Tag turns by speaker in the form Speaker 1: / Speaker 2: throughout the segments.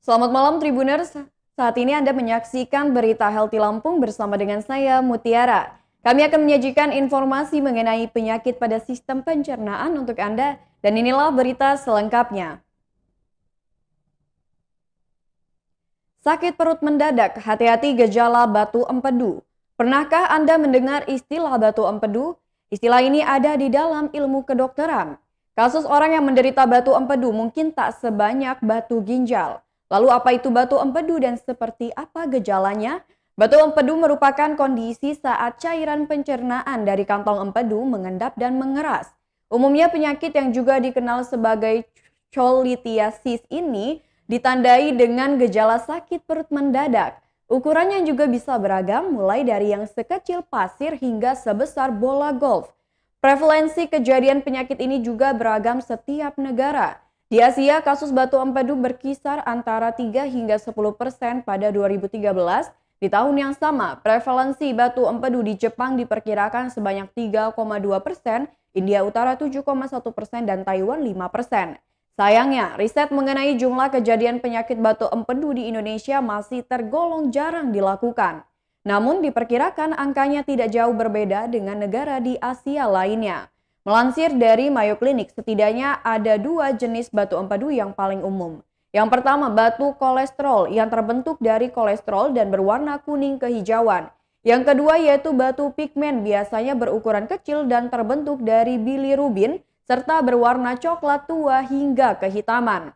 Speaker 1: Selamat malam Tribuners, saat ini Anda menyaksikan berita Healthy Lampung bersama dengan saya Mutiara. Kami akan menyajikan informasi mengenai penyakit pada sistem pencernaan untuk Anda dan inilah berita selengkapnya. Sakit perut mendadak, hati-hati gejala batu empedu. Pernahkah Anda mendengar istilah batu empedu? Istilah ini ada di dalam ilmu kedokteran. Kasus orang yang menderita batu empedu mungkin tak sebanyak batu ginjal. Lalu apa itu batu empedu dan seperti apa gejalanya? Batu empedu merupakan kondisi saat cairan pencernaan dari kantong empedu mengendap dan mengeras. Umumnya penyakit yang juga dikenal sebagai cholithiasis ini ditandai dengan gejala sakit perut mendadak. Ukurannya juga bisa beragam mulai dari yang sekecil pasir hingga sebesar bola golf. Prevalensi kejadian penyakit ini juga beragam setiap negara. Di Asia, kasus batu empedu berkisar antara 3 hingga 10% pada 2013. Di tahun yang sama, prevalensi batu empedu di Jepang diperkirakan sebanyak 3,2%, India Utara 7,1% dan Taiwan 5%. Sayangnya, riset mengenai jumlah kejadian penyakit batu empedu di Indonesia masih tergolong jarang dilakukan. Namun diperkirakan angkanya tidak jauh berbeda dengan negara di Asia lainnya. Melansir dari Mayo Clinic, setidaknya ada 2 jenis batu empedu yang paling umum. Yang pertama, batu kolesterol yang terbentuk dari kolesterol dan berwarna kuning kehijauan. Yang kedua yaitu batu pigmen, biasanya berukuran kecil dan terbentuk dari bilirubin serta berwarna coklat tua hingga kehitaman.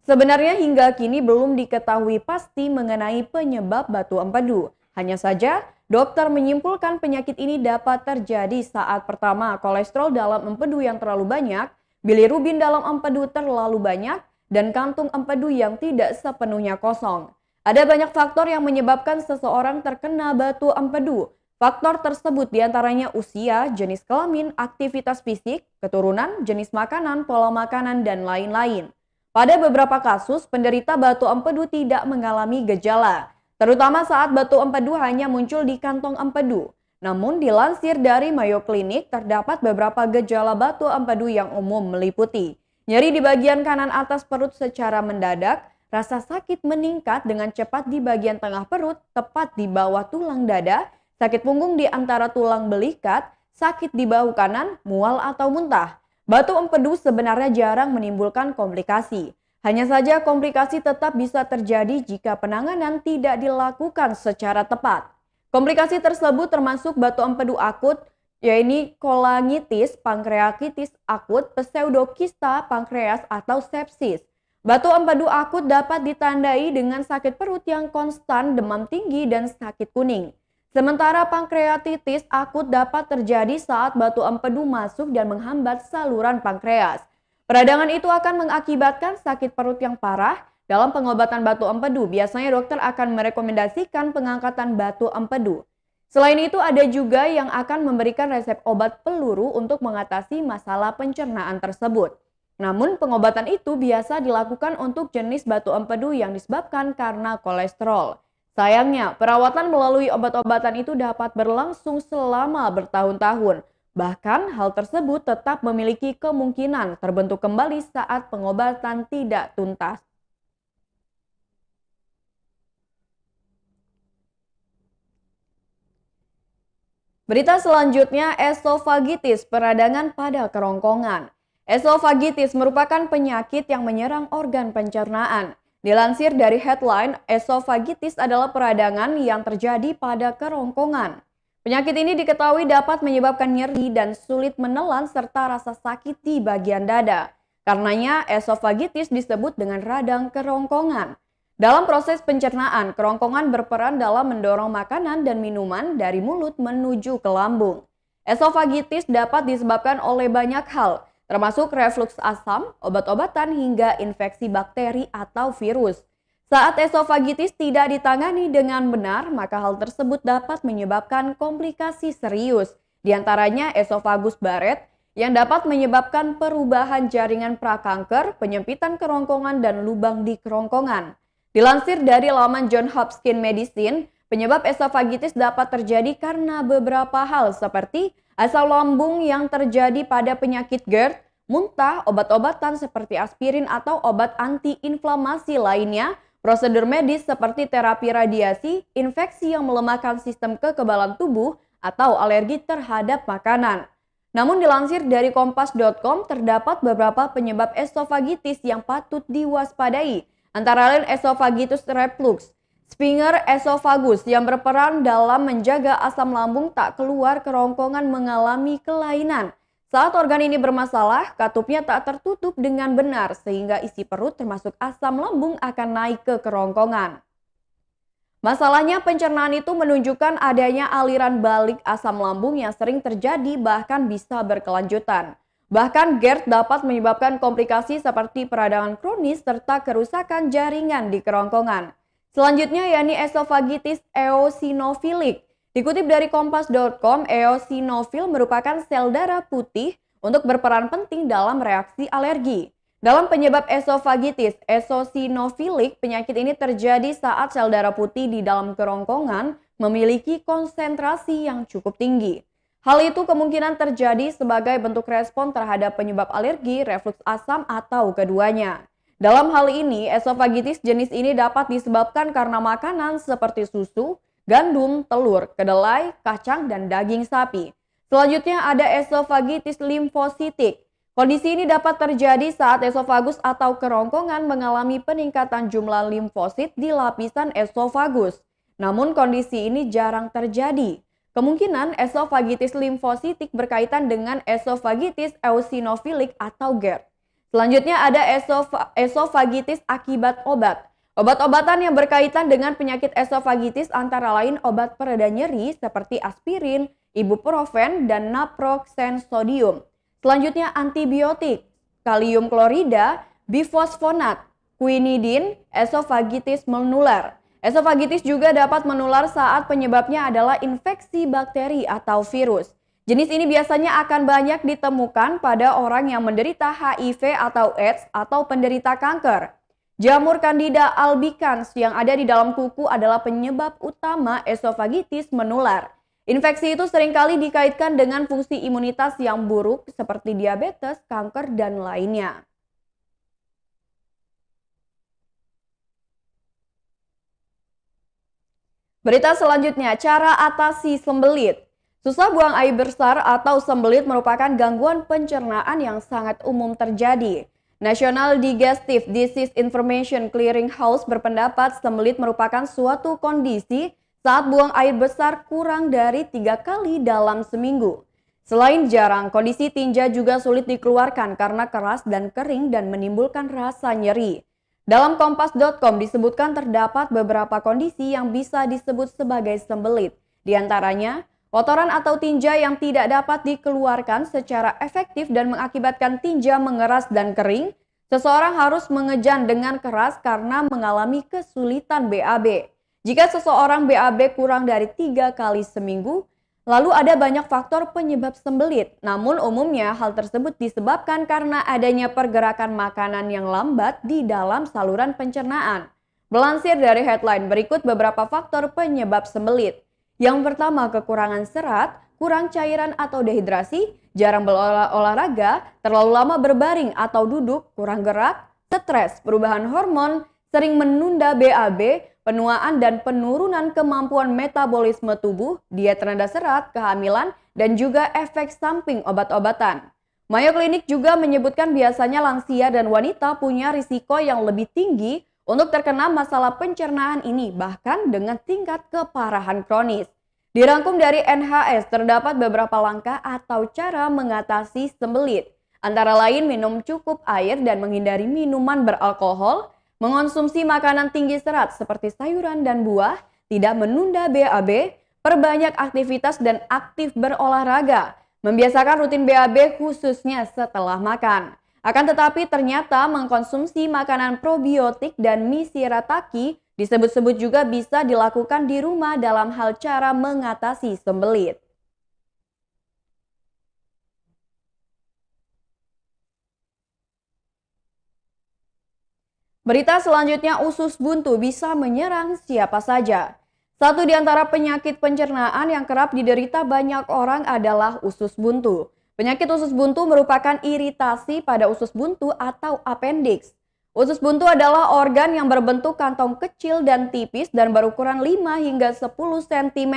Speaker 1: Sebenarnya hingga kini belum diketahui pasti mengenai penyebab batu empedu. Hanya saja, dokter menyimpulkan penyakit ini dapat terjadi saat pertama kolesterol dalam empedu yang terlalu banyak, bilirubin dalam empedu terlalu banyak, dan kantung empedu yang tidak sepenuhnya kosong. Ada banyak faktor yang menyebabkan seseorang terkena batu empedu. Faktor tersebut diantaranya usia, jenis kelamin, aktivitas fisik, keturunan, jenis makanan, pola makanan, dan lain-lain. Pada beberapa kasus, penderita batu empedu tidak mengalami gejala, terutama saat batu empedu hanya muncul di kantong empedu. Namun dilansir dari Mayo Clinic, terdapat beberapa gejala batu empedu yang umum meliputi nyeri di bagian kanan atas perut secara mendadak, rasa sakit meningkat dengan cepat di bagian tengah perut, tepat di bawah tulang dada, sakit punggung di antara tulang belikat, sakit di bahu kanan, mual atau muntah. Batu empedu sebenarnya jarang menimbulkan komplikasi. Hanya saja komplikasi tetap bisa terjadi jika penanganan tidak dilakukan secara tepat. Komplikasi tersebut termasuk batu empedu akut, yaitu kolangitis, pankreatitis akut, pseudokista pankreas atau sepsis. Batu empedu akut dapat ditandai dengan sakit perut yang konstan, demam tinggi, dan sakit kuning. Sementara pankreatitis akut dapat terjadi saat batu empedu masuk dan menghambat saluran pankreas. Peradangan itu akan mengakibatkan sakit perut yang parah. Dalam pengobatan batu empedu, biasanya dokter akan merekomendasikan pengangkatan batu empedu. Selain itu, ada juga yang akan memberikan resep obat peluru untuk mengatasi masalah pencernaan tersebut. Namun, pengobatan itu biasa dilakukan untuk jenis batu empedu yang disebabkan karena kolesterol. Sayangnya, perawatan melalui obat-obatan itu dapat berlangsung selama bertahun-tahun. Bahkan, hal tersebut tetap memiliki kemungkinan terbentuk kembali saat pengobatan tidak tuntas. Berita selanjutnya, esofagitis, peradangan pada kerongkongan. Esofagitis merupakan penyakit yang menyerang organ pencernaan. Dilansir dari headline, esofagitis adalah peradangan yang terjadi pada kerongkongan. Penyakit ini diketahui dapat menyebabkan nyeri dan sulit menelan serta rasa sakit di bagian dada. Karenanya, esofagitis disebut dengan radang kerongkongan. Dalam proses pencernaan, kerongkongan berperan dalam mendorong makanan dan minuman dari mulut menuju ke lambung. Esofagitis dapat disebabkan oleh banyak hal, termasuk refluks asam, obat-obatan hingga infeksi bakteri atau virus. Saat esofagitis tidak ditangani dengan benar, maka hal tersebut dapat menyebabkan komplikasi serius, diantaranya esofagus Barrett, yang dapat menyebabkan perubahan jaringan prakanker, penyempitan kerongkongan, dan lubang di kerongkongan. Dilansir dari laman Johns Hopkins Medicine, penyebab esofagitis dapat terjadi karena beberapa hal seperti asam lambung yang terjadi pada penyakit GERD, muntah, obat-obatan seperti aspirin atau obat antiinflamasi lainnya, prosedur medis seperti terapi radiasi, infeksi yang melemahkan sistem kekebalan tubuh, atau alergi terhadap makanan. Namun dilansir dari kompas.com terdapat beberapa penyebab esofagitis yang patut diwaspadai, antara lain esophagitis reflux, Sphincter esophagus yang berperan dalam menjaga asam lambung tak keluar kerongkongan mengalami kelainan. Saat organ ini bermasalah, katupnya tak tertutup dengan benar sehingga isi perut termasuk asam lambung akan naik ke kerongkongan. Masalahnya pencernaan itu menunjukkan adanya aliran balik asam lambung yang sering terjadi bahkan bisa berkelanjutan. Bahkan GERD dapat menyebabkan komplikasi seperti peradangan kronis serta kerusakan jaringan di kerongkongan. Selanjutnya yakni esophagitis eosinofilik. Dikutip dari kompas.com, eosinofil merupakan sel darah putih untuk berperan penting dalam reaksi alergi. Dalam penyebab esophagitis eosinofilik, penyakit ini terjadi saat sel darah putih di dalam kerongkongan memiliki konsentrasi yang cukup tinggi. Hal itu kemungkinan terjadi sebagai bentuk respon terhadap penyebab alergi, refluks asam, atau keduanya. Dalam hal ini, esophagitis jenis ini dapat disebabkan karena makanan seperti susu, gandum, telur, kedelai, kacang, dan daging sapi. Selanjutnya ada esophagitis limfositik. Kondisi ini dapat terjadi saat esofagus atau kerongkongan mengalami peningkatan jumlah limfosit di lapisan esofagus. Namun kondisi ini jarang terjadi. Kemungkinan esophagitis limfositik berkaitan dengan esophagitis eosinofilik atau GERD. Selanjutnya ada esophagitis akibat obat. Obat-obatan yang berkaitan dengan penyakit esophagitis antara lain obat pereda nyeri seperti aspirin, ibuprofen, dan naproxen sodium. Selanjutnya antibiotik, kalium klorida, bifosfonat, quinidin, esophagitis menular. Esofagitis juga dapat menular saat penyebabnya adalah infeksi bakteri atau virus. Jenis ini biasanya akan banyak ditemukan pada orang yang menderita HIV atau AIDS atau penderita kanker. Jamur Candida albicans yang ada di dalam kuku adalah penyebab utama esofagitis menular. Infeksi itu seringkali dikaitkan dengan fungsi imunitas yang buruk seperti diabetes, kanker, dan lainnya. Berita selanjutnya, cara atasi sembelit. Susah buang air besar atau sembelit merupakan gangguan pencernaan yang sangat umum terjadi. National Digestive Disease Information Clearinghouse berpendapat sembelit merupakan suatu kondisi saat buang air besar kurang dari 3 kali dalam seminggu. Selain jarang, kondisi tinja juga sulit dikeluarkan karena keras dan kering dan menimbulkan rasa nyeri. Dalam kompas.com disebutkan terdapat beberapa kondisi yang bisa disebut sebagai sembelit. Di antaranya, kotoran atau tinja yang tidak dapat dikeluarkan secara efektif dan mengakibatkan tinja mengeras dan kering. Seseorang harus mengejan dengan keras karena mengalami kesulitan BAB. Jika seseorang BAB kurang dari 3 kali seminggu, lalu ada banyak faktor penyebab sembelit. Namun umumnya hal tersebut disebabkan karena adanya pergerakan makanan yang lambat di dalam saluran pencernaan. Melansir dari headline berikut beberapa faktor penyebab sembelit. Yang pertama, kekurangan serat, kurang cairan atau dehidrasi, jarang berolahraga, terlalu lama berbaring atau duduk, kurang gerak, stres, perubahan hormon, sering menunda BAB, penuaan dan penurunan kemampuan metabolisme tubuh, diet rendah serat, kehamilan, dan juga efek samping obat-obatan. Mayo Clinic juga menyebutkan biasanya lansia dan wanita punya risiko yang lebih tinggi untuk terkena masalah pencernaan ini, bahkan dengan tingkat keparahan kronis. Dirangkum dari NHS, terdapat beberapa langkah atau cara mengatasi sembelit. Antara lain minum cukup air dan menghindari minuman beralkohol, mengonsumsi makanan tinggi serat seperti sayuran dan buah, tidak menunda BAB, perbanyak aktivitas dan aktif berolahraga, membiasakan rutin BAB khususnya setelah makan. Akan tetapi ternyata mengkonsumsi makanan probiotik dan mie shirataki disebut-sebut juga bisa dilakukan di rumah dalam hal cara mengatasi sembelit. Berita selanjutnya, usus buntu bisa menyerang siapa saja. Satu di antara penyakit pencernaan yang kerap diderita banyak orang adalah usus buntu. Penyakit usus buntu merupakan iritasi pada usus buntu atau appendix. Usus buntu adalah organ yang berbentuk kantong kecil dan tipis dan berukuran 5 hingga 10 cm,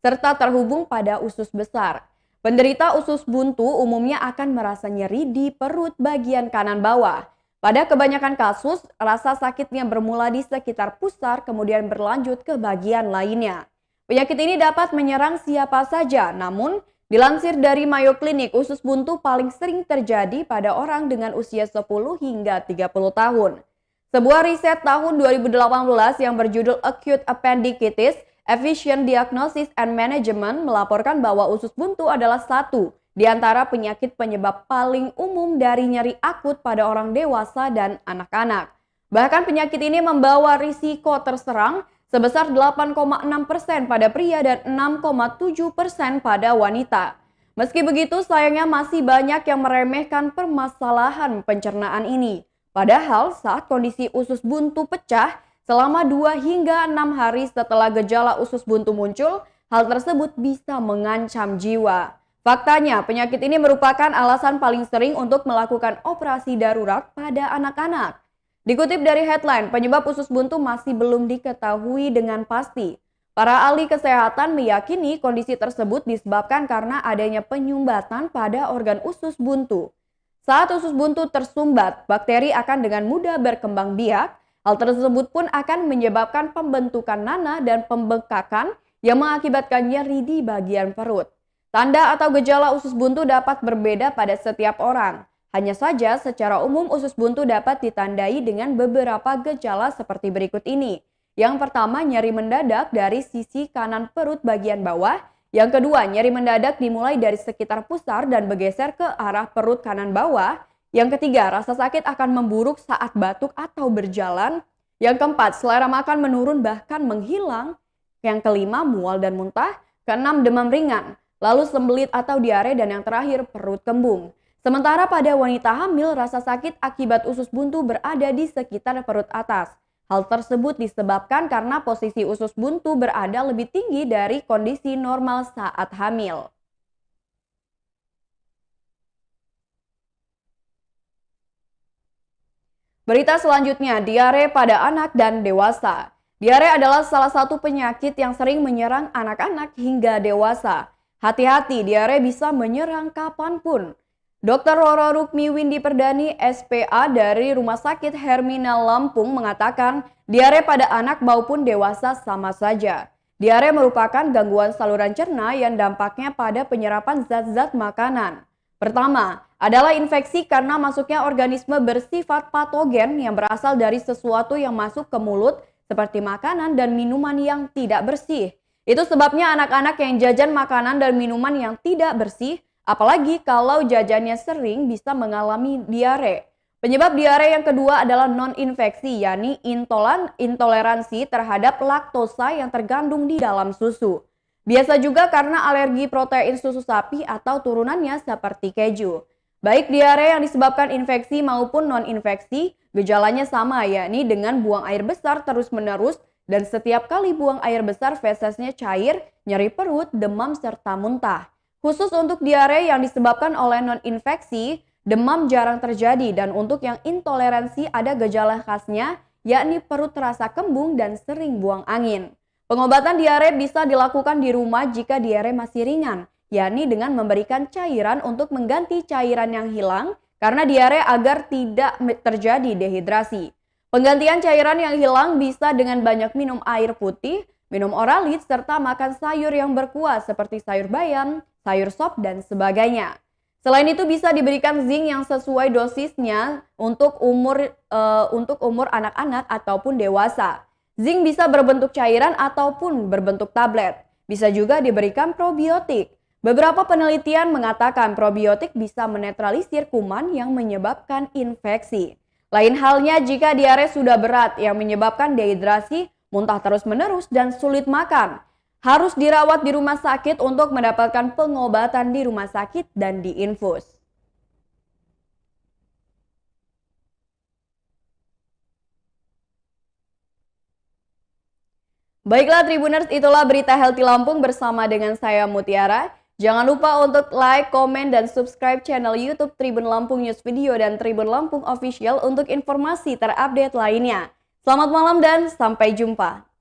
Speaker 1: serta terhubung pada usus besar. Penderita usus buntu umumnya akan merasa nyeri di perut bagian kanan bawah. Pada kebanyakan kasus, rasa sakitnya bermula di sekitar pusar kemudian berlanjut ke bagian lainnya. Penyakit ini dapat menyerang siapa saja, namun dilansir dari Mayo Clinic, usus buntu paling sering terjadi pada orang dengan usia 10 hingga 30 tahun. Sebuah riset tahun 2018 yang berjudul Acute Appendicitis, Efficient Diagnosis and Management melaporkan bahwa usus buntu adalah satu di antara penyakit penyebab paling umum dari nyeri akut pada orang dewasa dan anak-anak. Bahkan penyakit ini membawa risiko terserang sebesar 8,6% pada pria dan 6,7% pada wanita. Meski begitu, sayangnya masih banyak yang meremehkan permasalahan pencernaan ini. Padahal saat kondisi usus buntu pecah, selama 2 hingga 6 hari setelah gejala usus buntu muncul, hal tersebut bisa mengancam jiwa. Faktanya, penyakit ini merupakan alasan paling sering untuk melakukan operasi darurat pada anak-anak. Dikutip dari headline, penyebab usus buntu masih belum diketahui dengan pasti. Para ahli kesehatan meyakini kondisi tersebut disebabkan karena adanya penyumbatan pada organ usus buntu. Saat usus buntu tersumbat, bakteri akan dengan mudah berkembang biak. Hal tersebut pun akan menyebabkan pembentukan nanah dan pembengkakan yang mengakibatkan nyeri di bagian perut. Tanda atau gejala usus buntu dapat berbeda pada setiap orang. Hanya saja secara umum usus buntu dapat ditandai dengan beberapa gejala seperti berikut ini. Yang pertama, nyeri mendadak dari sisi kanan perut bagian bawah. Yang kedua, nyeri mendadak dimulai dari sekitar pusar dan bergeser ke arah perut kanan bawah. Yang ketiga, rasa sakit akan memburuk saat batuk atau berjalan. Yang keempat, selera makan menurun bahkan menghilang. Yang kelima, mual dan muntah. Keenam, demam ringan. Lalu sembelit atau diare, dan yang terakhir perut kembung. Sementara pada wanita hamil, rasa sakit akibat usus buntu berada di sekitar perut atas. Hal tersebut disebabkan karena posisi usus buntu berada lebih tinggi dari kondisi normal saat hamil. Berita selanjutnya, diare pada anak dan dewasa. Diare adalah salah satu penyakit yang sering menyerang anak-anak hingga dewasa. Hati-hati, diare bisa menyerang kapanpun. Dr. Roro Rukmi Windy Perdani, SPA dari Rumah Sakit Hermina Lampung mengatakan, diare pada anak maupun dewasa sama saja. Diare merupakan gangguan saluran cerna yang dampaknya pada penyerapan zat-zat makanan. Pertama, adalah infeksi karena masuknya organisme bersifat patogen yang berasal dari sesuatu yang masuk ke mulut seperti makanan dan minuman yang tidak bersih. Itu sebabnya anak-anak yang jajan makanan dan minuman yang tidak bersih, apalagi kalau jajannya sering, bisa mengalami diare. Penyebab diare yang kedua adalah non-infeksi, yakni intoleransi terhadap laktosa yang terkandung di dalam susu. Biasa juga karena alergi protein susu sapi atau turunannya seperti keju. Baik diare yang disebabkan infeksi maupun non-infeksi, gejalanya sama, yakni dengan buang air besar terus-menerus dan setiap kali buang air besar fesesnya cair, nyeri perut, demam, serta muntah. Khusus untuk diare yang disebabkan oleh non-infeksi, demam jarang terjadi dan untuk yang intoleransi ada gejala khasnya, yakni perut terasa kembung dan sering buang angin. Pengobatan diare bisa dilakukan di rumah jika diare masih ringan, yakni dengan memberikan cairan untuk mengganti cairan yang hilang karena diare agar tidak terjadi dehidrasi. Penggantian cairan yang hilang bisa dengan banyak minum air putih, minum oralit, serta makan sayur yang berkuah seperti sayur bayam, sayur sop, dan sebagainya. Selain itu bisa diberikan zinc yang sesuai dosisnya untuk umur anak-anak ataupun dewasa. Zinc bisa berbentuk cairan ataupun berbentuk tablet. Bisa juga diberikan probiotik. Beberapa penelitian mengatakan probiotik bisa menetralisir kuman yang menyebabkan infeksi. Lain halnya jika diare sudah berat yang menyebabkan dehidrasi, muntah terus-menerus, dan sulit makan. Harus dirawat di rumah sakit untuk mendapatkan pengobatan di rumah sakit dan diinfus. Baiklah Tribuners, itulah berita Healthy Lampung bersama dengan saya Mutiara. Jangan lupa untuk like, komen, dan subscribe channel YouTube Tribun Lampung News Video dan Tribun Lampung Official untuk informasi terupdate lainnya. Selamat malam dan sampai jumpa.